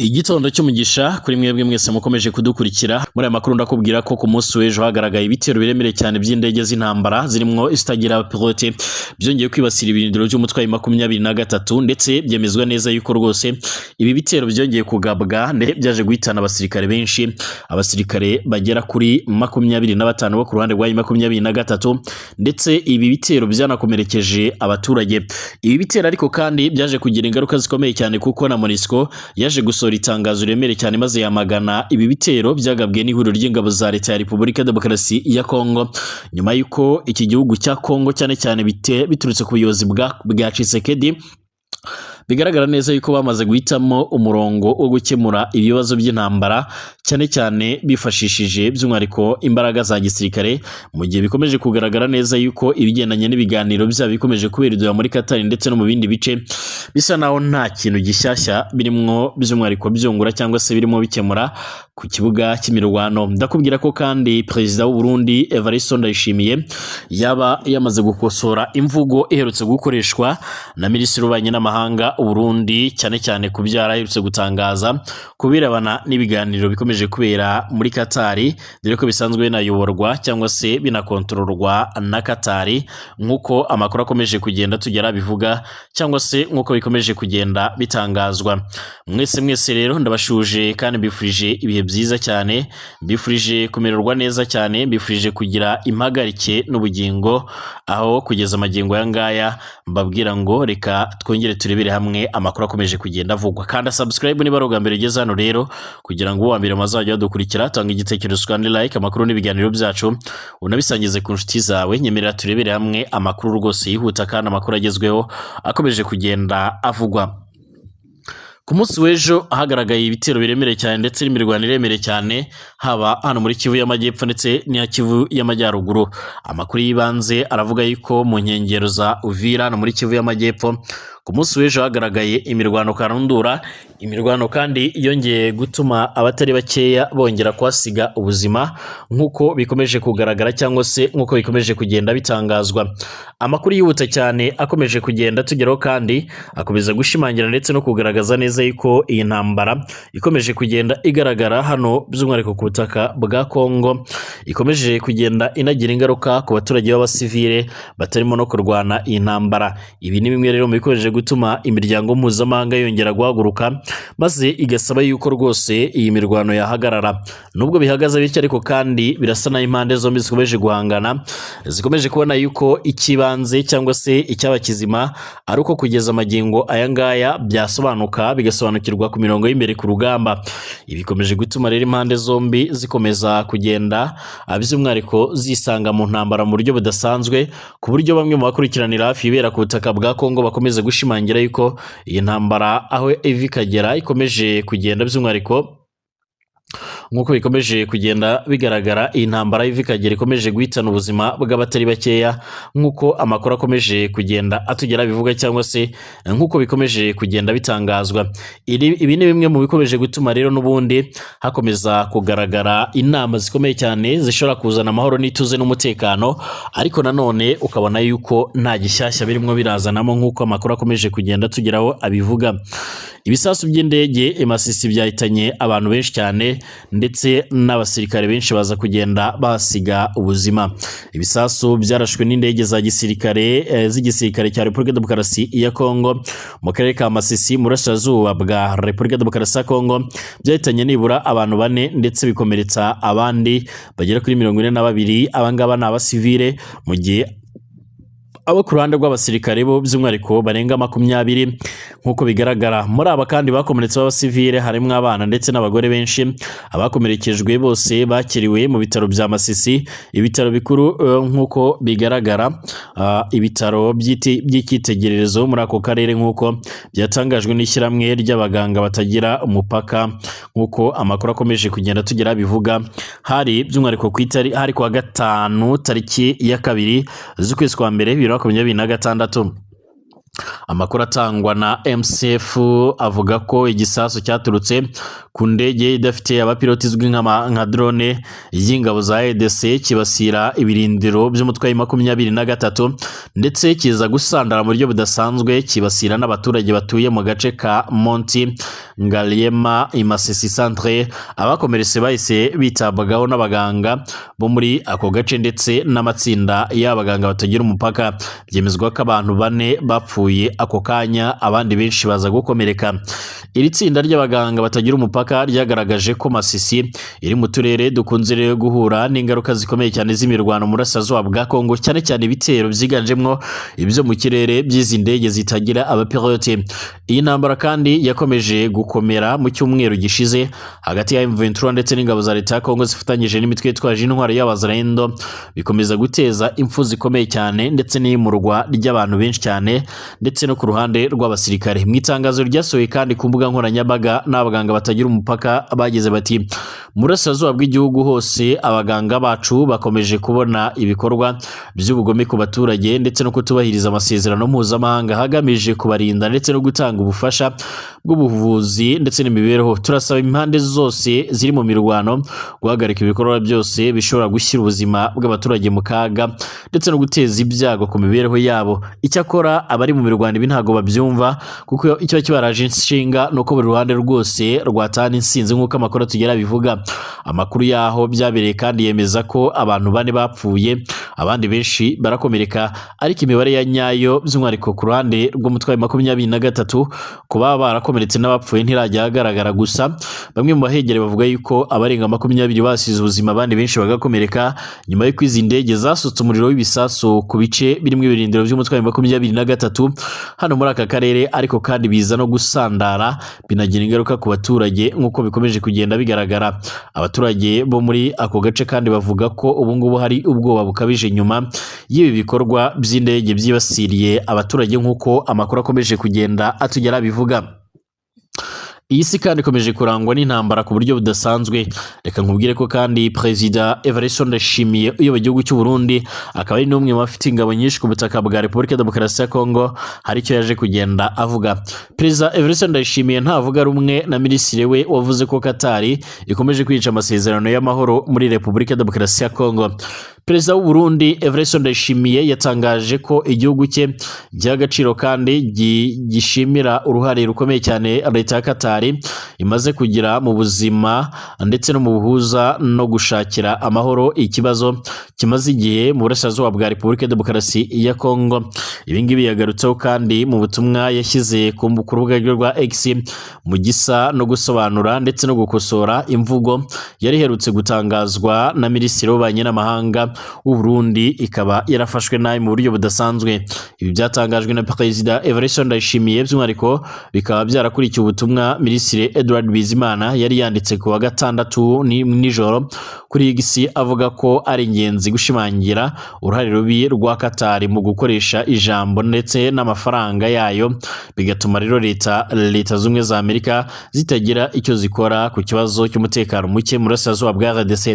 Igitondo cy'umugisha kuri mwebwe mwese mukomeje kudukurikira muri aya makuru ndakubwira ko ku munsi w'ejo hagaragaye ibitero biremereye cyane by'indege z'intambara zirimo izitagira pilote byongeye kwibasira ibirindiro by'umutwe wa 23 ndetse byemezwa neza yuko rwose ibi bitero byongeye kugabwa byaje guhitana abasirikare benshi, abasirikare bagera kuri 25 bo ku ruhande rwa 23 ndetse ibi bitero byanakomerekeje abaturage. Ibi bitero ariko kandi byaje kugira ingaruka zikomeye cyane kuko na MONUSCO yaje gusohora itangazo riremere cyane maze yamagana ibi bitero byagabwe n'ihuriro ry'ingabo za leta ya Repubulika Demokarasi ya Kongo nyuma yuko iki gihugu cya Kongo cyane cyane biturutse ku buyobozi bwa Tshisekedi bigaragara neza yuko bamaze guhitamo umurongo wo gukemura ibibazo by'intambara cyane cyane bifashishije by'umwihariko imbaraga za gisirikare, mu gihe bikomeje kugaragara neza yuko ibigendanye n'ibiganiro byabo bikomeje kubera muri Qatar ndetse no mu bindi bice bisa naho nta kintu gishyashya birimo by'umwihariko byungura cyangwa se birimo bikemura ku kibuga cy'imirwano. Ndakubwira ko kandi Perezida w'u Burundi Evariste Ndayishimiye yaba yamaze gukosora imvugo iherutse gukoreshwa na Minisitiri w'Ububanyi n'Amahanga Burundi cyane cyane kubyara aherutse gutangaza kubirebana n'ibiganiro bikomeje kubera muri Qatar, dore ko bisanzwe binayoborwa cyangwa se binakontororwa na Qatar nk'uko amakuru akomeje kugenda tugera bivuga cyangwa se nk'uko bikomeje kugenda bitangazwa. Mwese rero ndabashuje kandi mbifurije ibihe byiza cyane, mbifurije kumererwa neza cyane, mbifurije kugira impagarike n'ubugingo, aho kugeza amagingo yangaya mbabwira ngo reka twongere turebere hamwe amakuru akomeje kugenda avugwa. Kanda subscribe niba roga mbere ugeze hano rero kugira ngo uwambere mazajya badukurikira, tanga igitekerezo kandi like amakuru n'ibiganiro byacu unabisangize ku nshuti zawe. Nyemerera turebere hamwe amakuru rwose yihuta kandi amakuru agezweho akomeje kugenda avugwa. Ku munsi w'ejo hagaragaye ibitero biremereye cyane ndetse n'imirwano iremereye cyane haba hano muri Kivu y'Amajyepfo ndetse n'iya Kivu y'Amajyaruguru. Amakuru y'ibanze aravuga yuko mu nkengero za Uvira no muri Kivu y'Amajyepfo ku munsi w'ejo hagaragaye imirwano karundura, imirwano kandi yongeye gutuma abatari bakeya bongera kwasiga ubuzima nk'uko bikomeje kugaragara cyangwa se nk'uko bikomeje kugenda bitangazwa. Amakuru yihuta cyane akomeje kugenda tugeraho kandi akomeza gushimangira ndetse no kugaragaza neza yuko iyi ntambara ikomeje kugenda igaragara hano by'umwihariko ku butaka bwa Kongo ikomeje kugenda inagira ingaruka ku baturage b'abasivile batarimo no kurwana iyi ntambara. Ibi ni bimwe rero mu bikomeje gutuma imiryango mpuzamahanga yongera guhaguruka maze igasaba yuko rwose iyi mirwano yahagarara. Nubwo bihagaze bityo ariko kandi birasa naho impande zombi zikomeje guhangana, zikomeje kubona yuko ikibanze cyangwa se icyaba kizima ari uko kugeza amagingo aya ngaya byasobanuka bigasobanukirwa ku mirongo y'imbere ku rugamba. Ibi bikomeje gutuma rero impande zombi zikomeza kugenda by'umwihariko zisanga mu ntambara mu buryo budasanzwe, ku buryo bamwe mu bakurikiranira hafi ibera ku butaka bwa Kongo bakomeza gushimangira yuko iyi ntambara aho ivi kagera ikomeje kugenda by'umwihariko nk'uko bikomeje kugenda bigaragara. Iyi ntambara y'ivikagera ikomeje guhitana ubuzima bw'abatari bakeya nk'uko amakuru akomeje kugenda atugera bivuga cyangwa se nk'uko bikomeje kugenda bitangazwa. Ibi ni bimwe mu bikomeje gutuma rero n'ubundi hakomeza kugaragara inama zikomeye cyane zishobora kuzana amahoro n'ituze n'umutekano, ariko nanone ukabona yuko nta gishyashya birimo birazanamo nk'uko amakuru akomeje kugenda tugeraho abivuga. Ibisasu by'indege Masisi byahitanye abantu benshi cyane ndetse n'abasirikare benshi baza kugenda basiga ubuzima. Ibisasu byarashwe n'indege za gisirikare z'igisirikare cya Repubulika Demokarasi ya Kongo mu karere ka Masisi mu burasirazuba bwa Repubulika Demokarasi ya Kongo, byahitanye nibura abantu 4 ndetse bikomeretsa abandi bagera kuri 42. Abangaba ni abasivile mu gihe abo ku ruhande rw'abasirikare bo by'umwihariko barenga 20 nk'uko bigaragara. Muri aba kandi bakomeretse b'abasivile harimo abana ndetse n'abagore benshi. Abakomerekejwe bose bakiriwe mu bitaro bya Masisi, ibitaro bikuru nk'uko bigaragara, ibitaro by'icyitegererezo muri ako karere nk'uko byatangajwe n'ishyirahamwe ry'abaganga batagira umupaka nk'uko amakuru akomeje kugenda tugera bivuga. Hari by'umwihariko hari kuwa gatanu tariki ya 2 z'ukwezi kwa mbere 2026 Amakuru atangwa na MCF avuga ko igisasu cyaturutse ku ndege idafite abapiloti izwi nka drone y'ingabo za EDC kibasira ibirindiro by'umutwe wa 23 ndetse kiza gusandara mu buryo budasanzwe kibasira n'abaturage batuye mu gace ka Monti Ngaliema Imasisi Centre. Abakomeretse bahise bitabwagaho n'abaganga bo muri ako gace ndetse n'amatsinda y'abaganga batagira umupaka. Byemezwa ko abantu 4 bapfuye ako kanya, abandi benshi baza gukomereka. Iri tsinda ry'abaganga batagira umupaka ryagaragaje ko Masisi iri mu turere dukunze rero guhura n'ingaruka zikomeye cyane z'imirwano mu burasirazuba bwa Kongo, cyane cyane ibitero byiganjemo ibyo mu kirere by'izi ndege zitagira abapilote. Iyi ntambara kandi yakomeje gukomera mu cyumweru gishize hagati ya M23 ndetse n'ingabo za leta ya Kongo zifatanyije n'imitwe yitwaje intwaro y'abazarendo, bikomeza guteza impfu zikomeye cyane ndetse n'imurwa ry'abantu benshi cyane ndetse no ku ruhande rw'abasirikare. Mu itangazo ryasohoye kandi ku mbuga nkoranyambaga n'abaganga batagira umupaka bagize bati mu burasirazuba bw'igihugu hose abaganga bacu bakomeje kubona ibikorwa by'ubugome ku baturage ndetse no kutubahiriza amasezerano mpuzamahanga hagamije kubarinda ndetse no gutanga ubufasha bw'ubuvuzi ndetse n'imibereho. Turasaba impande zose ziri mu mirwano guhagarika ibikorwa byose bishobora gushyira ubuzima bw'abaturage mu kaga ndetse no guteza ibyago ku mibereho yabo. Icyakora abari mu mirwano ibi ntago babyumva kuko icyo kibaraje inshinga nuko buri ruhande rwose rwatana insinzi nk'uko amakuru tugera bivuga. Amakuru yaho byabereye kandi yemeza ko abantu 4 bapfuye, abandi benshi barakomereka, ariko imibare ya nyayo by'umwariko ku ruhande rw'umutwe wa 23 kuba barakomeretse n'abapfuye ntirajya agaragara. Gusa bamwe mu bahegere bavuga yuko abarenga 20 basize ubuzima, abandi benshi bagakomereka nyuma y'uko izi ndege zasutse umuriro w'ibisasu ku bice birimo ibirindiro by'umutwe wa 23 hano muri aka karere, ariko kandi biza no gusandara binagira ingaruka ku baturage nk'uko bikomeje kugenda bigaragara. Abaturage bo muri ako gace kandi bavuga ko ubu ngubu hari ubwoba bukabije nyuma y'ibi bikorwa by'indege byibasiriye abaturage nk'uko amakuru akomeje kugenda atugera bivuga. Iyi si kandi ikomeje kurangwa n'intambara ku buryo budasanzwe. Reka nkubwire ko kandi Perezida Evariste Ndayishimiye uyoboye igihugu cy'u Burundi akaba ari n'umwe mu bafite ingabo nyinshi ku butaka bwa Repubulika ya Demokarasi ya Kongo, hari icyo yaje kugenda avuga. Perezida Evariste Ndayishimiye ntavuga rumwe na minisitiri we wavuze ko Katari ikomeje kwica amasezerano y'amahoro muri Repubulika ya Demokarasi ya Kongo. Perezida w'u Burundi Evariste Ndayishimiye yatangaje ko igihugu cye giha agaciro kandi gishimira uruhare rukomeye cyane leta ya Katari imaze kugira mu buzima ndetse no mu buhuza no gushakira amahoro ikibazo kimaze igihe mu burasirazuba bwa Repubulika ya Demokarasi ya Kongo. Ibi ngibi yagarutseho kandi mu butumwa yashyize ku rubuga rwa X mu gisa no gusobanura ndetse no gukosora imvugo yari iherutse gutangazwa na minisitiri w'ububanyi n'amahanga w'u Burundi, ikaba yarafashwe nabi mu buryo budasanzwe. Ibi byatangajwe na Perezida Evariste Ndayishimiye, by'umwihariko bikaba byarakurikiye ubutumwa Minisitiri Edouard Bizimana yari yanditse ku wa 6 nijoro kuri X avuga ko ari ingenzi gushimangira uruhare rubi rwa Katari mu gukoresha ijambo ndetse n'amafaranga yayo, bigatuma rero leta z'umwe za Amerika zitagira icyo zikora ku kibazo cy'umutekano muke mu burasirazuba bwa RDC.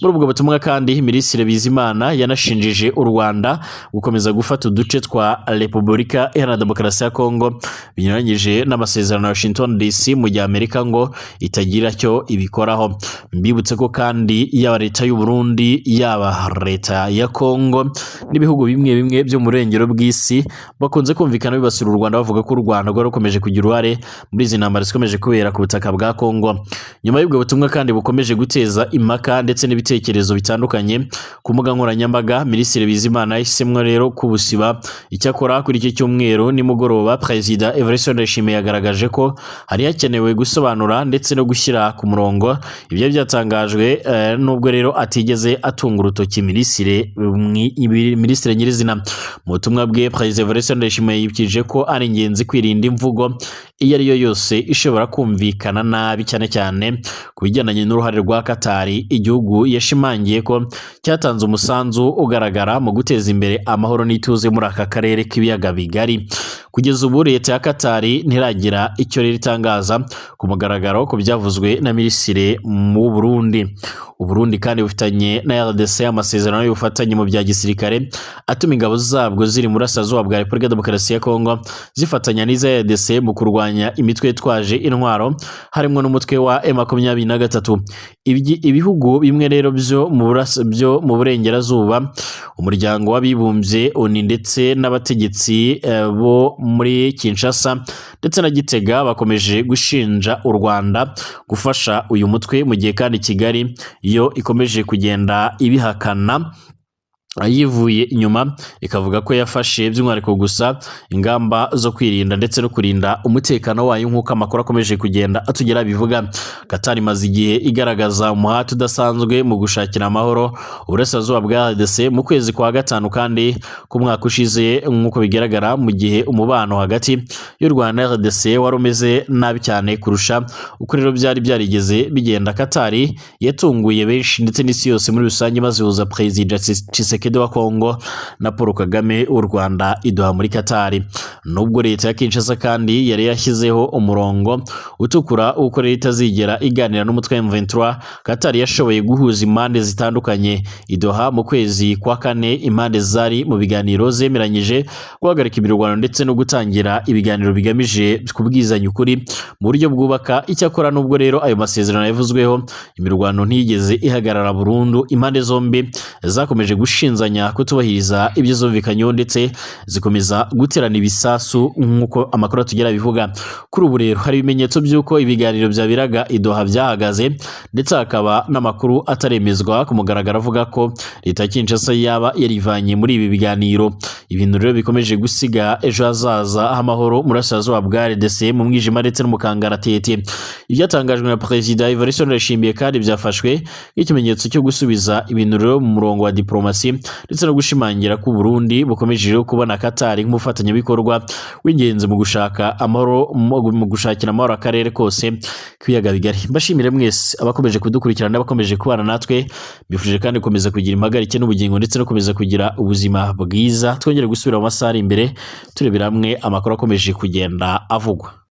Muri ubwo butumwa kandi Minisitiri Bizimana yanashinjije u Rwanda gukomeza gufata uduce twa Repubulika Iharanira Demokarasi ya Kongo binyuranyije n'amasezerano ya Washington DC mu gihe Amerika ngo itagira cyo ibikoraho. Mbibutse ko kandi yaba leta y'u Burundi yaba leta ya Kongo n'ibihugu bimwe byo mu rengero bw'isi bakunze kumvikana bibasira u Rwanda bavuga ko u Rwanda rwo rukomeje kugira uruhare muri izi ntambara zikomeje kubera ku butaka bwa Kongo. Nyuma y'ubwo butumwa kandi bukomeje guteza impaka ndetse n'ibitekerezo bitandukanye ku mbuga nkoranyambaga, Minisitiri Bizimana yahisemo rero kubusiba. Icyakora kuri iki cyumweru nimugoroba Perezida Evariste Ndayishimiye yagaragaje ko hari hakenewe gusobanura ndetse no gushyira ku murongo ibyo byatangajwe, nubwo rero atigeze atunga urutoki minisitiri nyirizina. Mu butumwa bwe Perezida Evariste Ndayishimiye yibukije ko ari ingenzi kwirinda imvugo iyo ari yo yose ishobora kumvikana nabi, cyane cyane ku bijyanye n'uruhare rwa Katari. Igihugu yashimangiye ko cyatanze umusanzu ugaragara mu guteza imbere amahoro n'ituze muri aka karere k'ibiyaga bigari. Kugeza ubu leta ya Qatar ntiragira icyo rero itangaza ku mugaragaro ku byavuzwe na minisitiri mu Burundi. Uburundi kandi bufitanye na RDC amasezerano y'ubufatanye mu bya gisirikare atuma ingabo zabwo ziri mu burasirazuba bwa Repubulika Demokarasi ya Kongo zifatanya n'iza RDC mu kurwanya imitwe yitwaje intwaro harimo n'umutwe wa M23. Ibihugu bimwe rero byo mu burengerazuba, umuryango w'abibumbye ONU ndetse n'abategetsi bo muri Kinshasa ndetse na Gitega bakomeje gushinja u Rwanda gufasha uyu mutwe, mu gihe kandi Kigali yo ikomeje kugenda ibihakana yivuye inyuma, ikavuga ko yafashe by'umwihariko gusa ingamba zo kwirinda ndetse no kurinda umutekano wayo nk'uko amakuru akomeje kugenda atugera bivuga. Qatar imaze igihe igaragaza umuhate udasanzwe mu gushakira amahoro uburasirazuba bwa RDC mu kwezi kwa gatanu kandi ku mwaka ushize, nk'uko bigaragara mu gihe umubano hagati y'u Rwanda na RDC wari umeze nabi cyane kurusha uko rero byari byarigeze bigenda. Qatar yatunguye benshi ndetse n'isi yose muri rusange, maze ihuza Perezida Tshisekedi wa Kongo na Paul Kagame w'u Rwanda iduha muri Qatar. Nubwo leta ya Kinshasa kandi yari yashyizeho umurongo utukura uko leta zigera iganira n'umutwe wa M23, Qatar yashoboye guhuza impande zitandukanye iduha mu kwezi kwa kane. Impande zari mu biganiro zemeranyije guhagarika imirwano ndetse no gutangira ibiganiro bigamije kubwizanya ukuri mu buryo bwubaka. Icyakora nubwo rero ayo masezerano yavuzweho, imirwano ntiyigeze ihagarara burundu. Impande zombi zakomeje gushinzanya kutubahiriza ibyo zumvikanyeho ndetse zikomeza guterana ibisasu nk'uko amakuru atugera bivuga. Kuri ubu rero hari ibimenyetso by'uko ibiganiro byabiraga idoha byahagaze, ndetse hakaba n'amakuru ataremezwa ku mugaragaro avuga ko leta ya Kinshasa yaba yarivanye muri ibi biganiro. Ibintu rero bikomeje gusiga ejo hazaza h'amahoro mu burasirazuba bwa RDC mu mwijima ndetse no mu kangaratete. Ibyatangajwe na Perezida Evariste Ndayishimiye kandi byafashwe nk'ikimenyetso cyo gusubiza ibintu rero mu murongo wa diplomasi ndetse no gushimangira ko Burundi bukomeje rero kubona Qatar nk'umufatanyabikorwa w'ingenzi mu gushaka amahoro, mu gushakira amahoro akarere kose k'ibiyaga bigari. Mbashimire mwese abakomeje kudukurikirana n'abakomeje kubana natwe, bifuje kandi gukomeza kugira impagarike n'ubugingo ndetse no gukomeza kugira ubuzima bwiza. Twongere gusubira mu masaha ari imbere turebera hamwe amakuru akomeje kugenda avugwa.